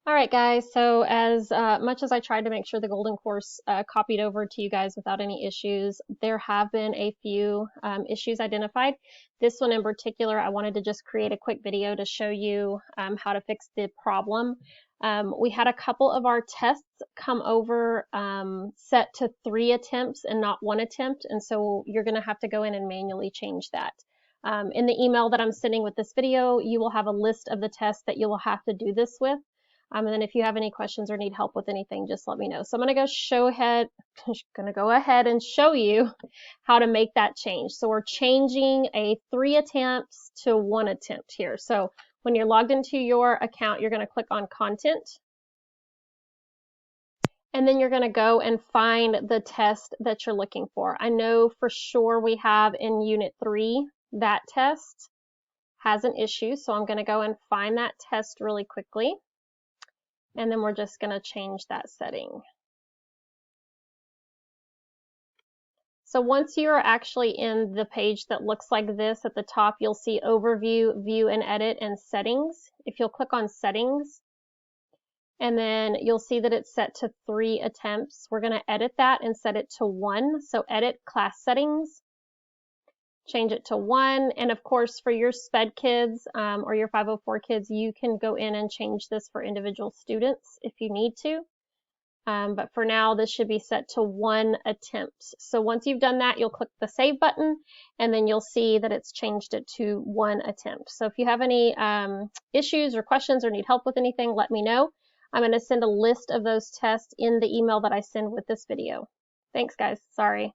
All right, guys. So as much as I tried to make sure the Golden Course copied over to you guys without any issues, there have been a few issues identified. This one in particular, I wanted to just create a quick video to show you how to fix the problem. We had a couple of our tests come over set to 3 attempts and not 1 attempt, and so you're going to have to go in and manually change that. In the email that I'm sending with this video, you will have a list of the tests that you will have to do this with. And then if you have any questions or need help with anything, just let me know. So I'm going to go ahead and show you how to make that change. So we're changing a 3 attempts to 1 attempt here. So when you're logged into your account, you're going to click on content. And then you're going to go and find the test that you're looking for. I know for sure we have in Unit 3 that test has an issue. So I'm going to go and find that test really quickly. And then we're just going to change that setting. So once you're actually in the page that looks like this at the top, you'll see Overview, View and Edit, and Settings. If you'll click on Settings, and then you'll see that it's set to 3 attempts. We're going to edit that and set it to 1. So Edit Class Settings, change it to 1. And of course, for your SPED kids or your 504 kids, you can go in and change this for individual students if you need to. But for now, this should be set to 1 attempt. So once you've done that, you'll click the Save button, and then you'll see that it's changed it to 1 attempt. So if you have any issues or questions or need help with anything, let me know. I'm going to send a list of those tests in the email that I send with this video. Thanks, guys. Sorry.